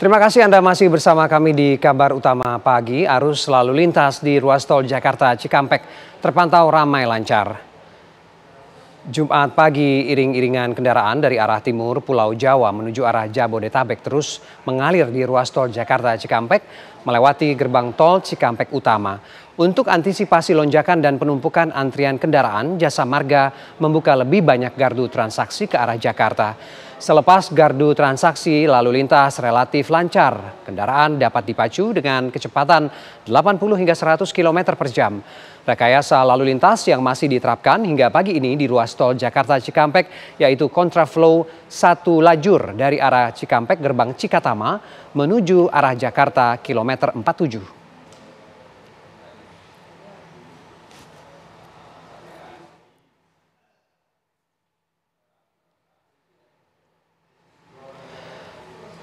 Terima kasih Anda masih bersama kami di Kabar Utama Pagi. Arus lalu lintas di ruas tol Jakarta Cikampek terpantau ramai lancar. Jumat pagi, iring-iringan kendaraan dari arah timur Pulau Jawa menuju arah Jabodetabek terus mengalir di ruas tol Jakarta Cikampek melewati gerbang tol Cikampek Utama. Untuk antisipasi lonjakan dan penumpukan antrian kendaraan, Jasa Marga membuka lebih banyak gardu transaksi ke arah Jakarta. Selepas gardu transaksi, lalu lintas relatif lancar. Kendaraan dapat dipacu dengan kecepatan 80 hingga 100 km per jam. Rekayasa lalu lintas yang masih diterapkan hingga pagi ini di ruas tol Jakarta Cikampek yaitu kontraflow satu lajur dari arah Cikampek gerbang Cikatama menuju arah Jakarta kilometer 47.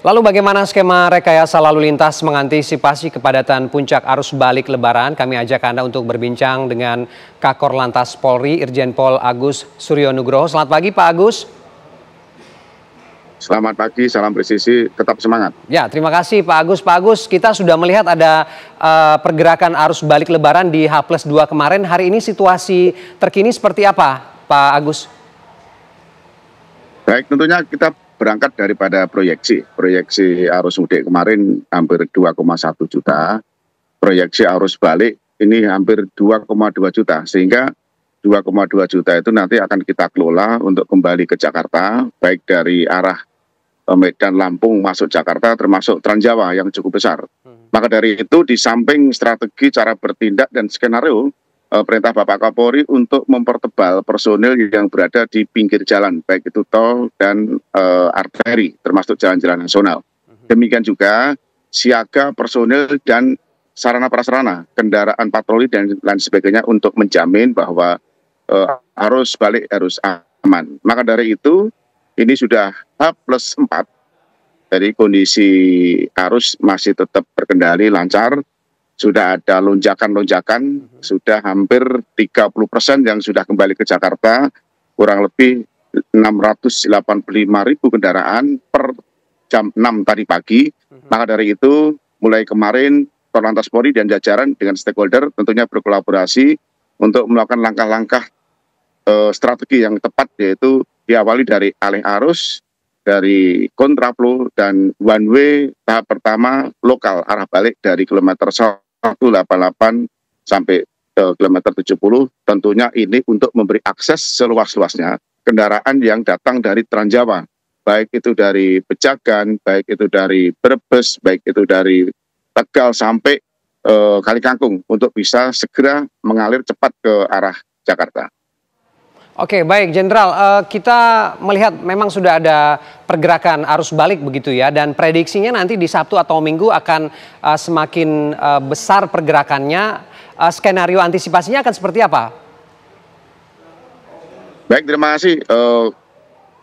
Lalu bagaimana skema rekayasa lalu lintas mengantisipasi kepadatan puncak arus balik Lebaran? Kami ajak Anda untuk berbincang dengan Kakor Lantas Polri, Irjen Pol Agus Suryonugroho. Selamat pagi Pak Agus. Selamat pagi, salam presisi, tetap semangat. Ya, terima kasih Pak Agus. Pak Agus, kita sudah melihat ada pergerakan arus balik Lebaran di H+2 kemarin. Hari ini situasi terkini seperti apa Pak Agus? Baik, tentunya kita berangkat daripada proyeksi arus mudik kemarin hampir 2,1 juta, proyeksi arus balik ini hampir 2,2 juta, sehingga 2,2 juta itu nanti akan kita kelola untuk kembali ke Jakarta, baik dari arah Medan, Lampung masuk Jakarta termasuk Transjawa yang cukup besar. Maka dari itu di samping strategi cara bertindak dan skenario, perintah Bapak Kapolri untuk mempertebal personil yang berada di pinggir jalan, baik itu tol dan arteri, termasuk jalan-jalan nasional. Demikian juga siaga personil dan sarana prasarana, kendaraan patroli dan lain sebagainya untuk menjamin bahwa arus balik harus aman. Maka dari itu ini sudah H+4, jadi kondisi arus masih tetap berkendali lancar. Sudah ada lonjakan-lonjakan, sudah hampir 30% yang sudah kembali ke Jakarta, kurang lebih 685.000 kendaraan per jam 6 tadi pagi. Maka dari itu, mulai kemarin Korlantas Polri dan jajaran dengan stakeholder tentunya berkolaborasi untuk melakukan langkah-langkah strategi yang tepat, yaitu diawali dari alih arus, dari kontraflow dan one way tahap pertama lokal arah balik dari kilometer 188 sampai ke kilometer 70, tentunya ini untuk memberi akses seluas-luasnya kendaraan yang datang dari Transjawa, baik itu dari Pejagan, baik itu dari Brebes, baik itu dari Tegal sampai Kalikangkung untuk bisa segera mengalir cepat ke arah Jakarta. Oke, baik Jenderal, kita melihat memang sudah ada pergerakan arus balik begitu ya, dan prediksinya nanti di Sabtu atau Minggu akan semakin besar pergerakannya. Skenario antisipasinya akan seperti apa? Baik, terima kasih.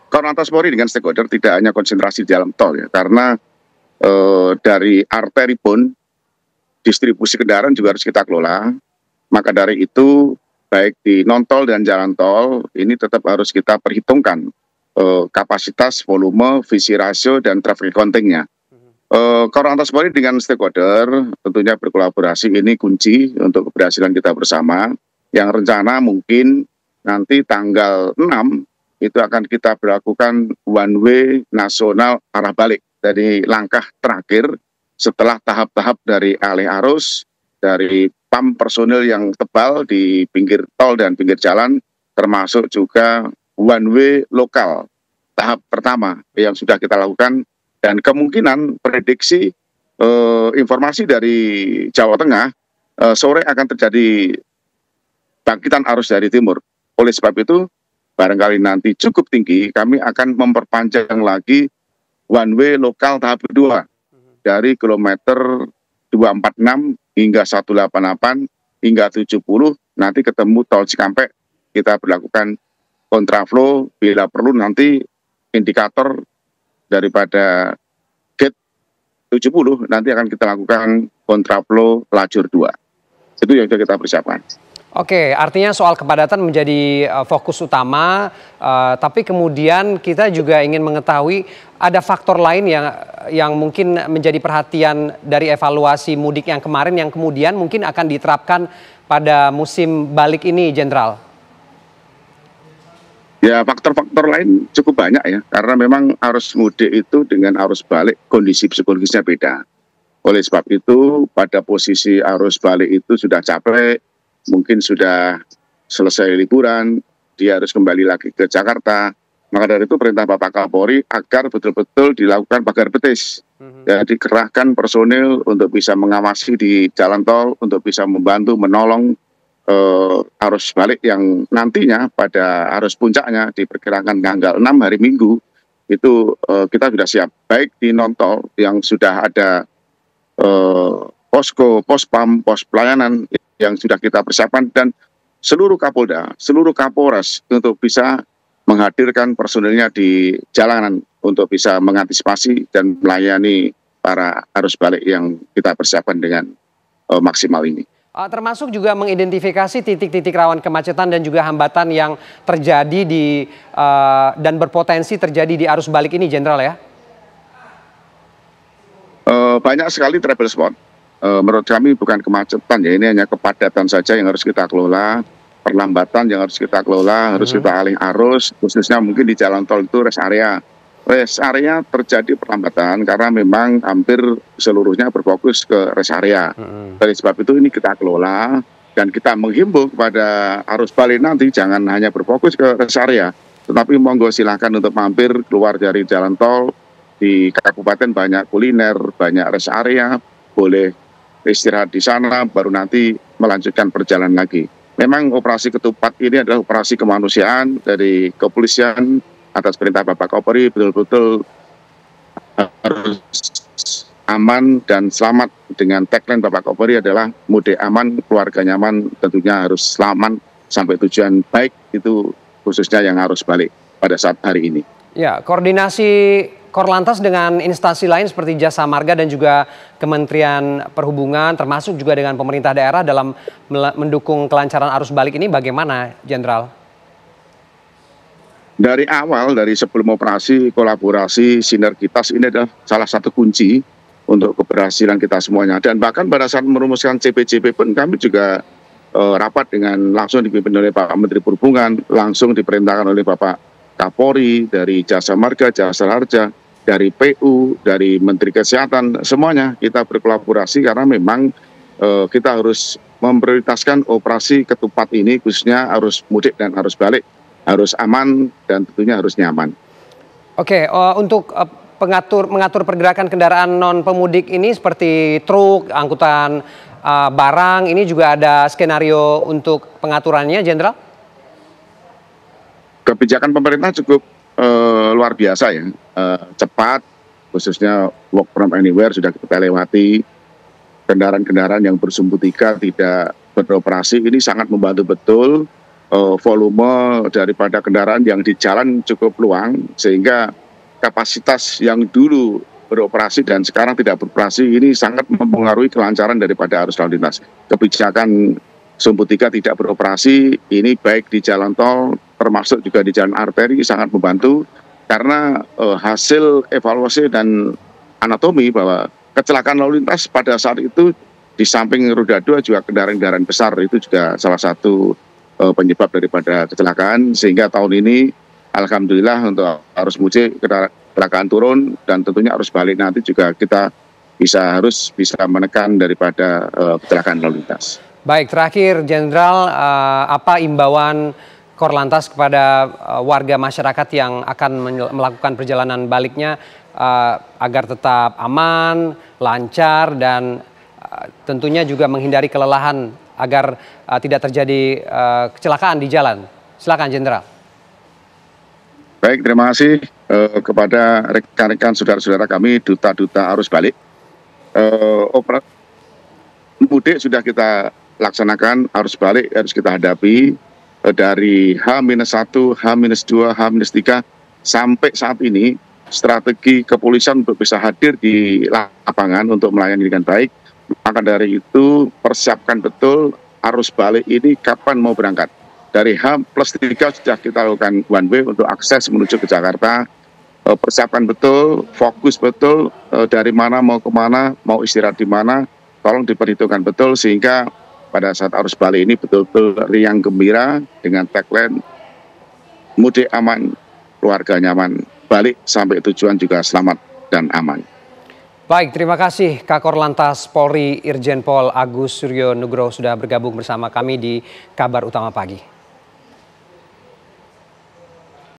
Korlantas Polri dengan stakeholder tidak hanya konsentrasi di dalam tol ya, karena dari arteri pun distribusi kendaraan juga harus kita kelola. Maka dari itu baik di non-tol dan jalan tol, ini tetap harus kita perhitungkan kapasitas, volume, visi rasio, dan traffic accounting-nya. Korlantas Polri dengan stakeholder tentunya berkolaborasi, ini kunci untuk keberhasilan kita bersama. Yang rencana mungkin nanti tanggal 6 itu akan kita berlakukan one way nasional arah balik. Jadi langkah terakhir setelah tahap-tahap dari alih arus, dari PAM personil yang tebal di pinggir tol dan pinggir jalan, termasuk juga one way lokal tahap pertama yang sudah kita lakukan, dan kemungkinan prediksi informasi dari Jawa Tengah sore akan terjadi bangkitan arus dari timur. Oleh sebab itu barangkali nanti cukup tinggi, kami akan memperpanjang lagi one way lokal tahap kedua dari kilometer 246 hingga 188 hingga 70, nanti ketemu tol Cikampek, kita berlakukan kontraflow, bila perlu nanti indikator daripada gate 70 nanti akan kita lakukan kontraflow lajur 2. Itu yang sudah kita persiapkan. Oke, artinya soal kepadatan menjadi fokus utama, tapi kemudian kita juga ingin mengetahui ada faktor lain yang mungkin menjadi perhatian dari evaluasi mudik yang kemarin yang kemudian mungkin akan diterapkan pada musim balik ini, Jenderal. Ya, faktor-faktor lain cukup banyak ya, karena memang arus mudik itu dengan arus balik kondisi psikologisnya beda. Oleh sebab itu, pada posisi arus balik itu sudah capek, mungkin sudah selesai liburan, dia harus kembali lagi ke Jakarta. Maka dari itu perintah Bapak Kapolri agar betul-betul dilakukan pagar betis. Ya, dikerahkan personil untuk bisa mengawasi di jalan tol, untuk bisa membantu menolong arus balik yang nantinya pada arus puncaknya diperkirakan tanggal 6 hari Minggu itu kita sudah siap, baik di non tol yang sudah ada posko, pospam, pos pelayanan yang sudah kita persiapkan, dan seluruh Kapolda, seluruh Kapolres untuk bisa menghadirkan personilnya di jalanan untuk bisa mengantisipasi dan melayani para arus balik yang kita persiapkan dengan maksimal ini. Termasuk juga mengidentifikasi titik-titik rawan kemacetan dan juga hambatan yang terjadi dan berpotensi terjadi di arus balik ini, Jenderal ya? Banyak sekali travel spot. Menurut kami bukan kemacetan ya, ini hanya kepadatan saja yang harus kita kelola, perlambatan yang harus kita kelola, harus kita alih arus, khususnya mungkin di jalan tol itu rest area. Rest area terjadi perlambatan karena memang hampir seluruhnya berfokus ke rest area. Dari sebab itu ini kita kelola dan kita menghimbau kepada arus balik nanti jangan hanya berfokus ke rest area, tetapi monggo silahkan untuk mampir keluar dari jalan tol. Di kabupaten banyak kuliner, banyak rest area, boleh istirahat di sana, baru nanti melanjutkan perjalanan lagi. Memang operasi ketupat ini adalah operasi kemanusiaan dari kepolisian atas perintah Bapak Kapolri, betul-betul harus aman dan selamat. Dengan tagline Bapak Kapolri adalah mudik aman, keluarga nyaman, tentunya harus selamat sampai tujuan, baik itu khususnya yang harus balik pada saat hari ini. Ya, koordinasi Korlantas dengan instansi lain seperti Jasa Marga dan juga Kementerian Perhubungan, termasuk juga dengan pemerintah daerah dalam mendukung kelancaran arus balik ini bagaimana, Jenderal? Dari awal, dari sebelum operasi, kolaborasi, sinergitas ini adalah salah satu kunci untuk keberhasilan kita semuanya. Dan bahkan pada saat merumuskan CPJP pun kami juga rapat dengan langsung dipimpin oleh Pak Menteri Perhubungan, langsung diperintahkan oleh Bapak Kapolri, dari Jasa Marga, Jasa Harja, dari PU, dari Menteri Kesehatan, semuanya kita berkolaborasi karena memang kita harus memprioritaskan operasi ketupat ini, khususnya arus mudik dan arus balik, harus aman dan tentunya harus nyaman. Oke, untuk mengatur pergerakan kendaraan non pemudik ini seperti truk, angkutan barang, ini juga ada skenario untuk pengaturannya, Jenderal? Kebijakan pemerintah cukup luar biasa ya, cepat, khususnya work from anywhere sudah kita lewati, kendaraan-kendaraan yang bersumbu tiga tidak beroperasi, ini sangat membantu betul. Volume daripada kendaraan yang di jalan cukup luang, sehingga kapasitas yang dulu beroperasi dan sekarang tidak beroperasi ini sangat mempengaruhi kelancaran daripada arus lalu lintas. Kebijakan sumbu tiga tidak beroperasi ini baik di jalan tol termasuk juga di jalan arteri sangat membantu, karena hasil evaluasi dan anatomi bahwa kecelakaan lalu lintas pada saat itu di samping roda 2 juga kendaraan-kendaraan besar itu juga salah satu penyebab daripada kecelakaan, sehingga tahun ini alhamdulillah untuk arus mudik kecelakaan turun, dan tentunya arus balik nanti juga kita harus bisa menekan daripada kecelakaan lalu lintas. Baik, terakhir Jenderal, apa imbauan Korlantas kepada warga masyarakat yang akan melakukan perjalanan baliknya agar tetap aman, lancar, dan tentunya juga menghindari kelelahan agar tidak terjadi kecelakaan di jalan. Silakan, Jenderal. Baik, terima kasih kepada rekan-rekan saudara-saudara kami, duta-duta arus balik. Operasi mudik sudah kita laksanakan, arus balik harus kita hadapi dari H-1, H-2, H-3 sampai saat ini. Strategi kepolisian untuk bisa hadir di lapangan untuk melayani dengan baik. Maka dari itu persiapkan betul arus balik ini kapan mau berangkat. Dari H+3 sudah kita lakukan one way untuk akses menuju ke Jakarta. Persiapkan betul, fokus betul, dari mana mau kemana, mau istirahat di mana, tolong diperhitungkan betul sehingga pada saat arus balik ini betul-betul riang gembira dengan tagline mudik aman, keluarga nyaman, balik sampai tujuan juga selamat dan aman. Baik, terima kasih Kakor Lantas Polri Irjen Pol Agus Suryo Nugroho sudah bergabung bersama kami di Kabar Utama Pagi.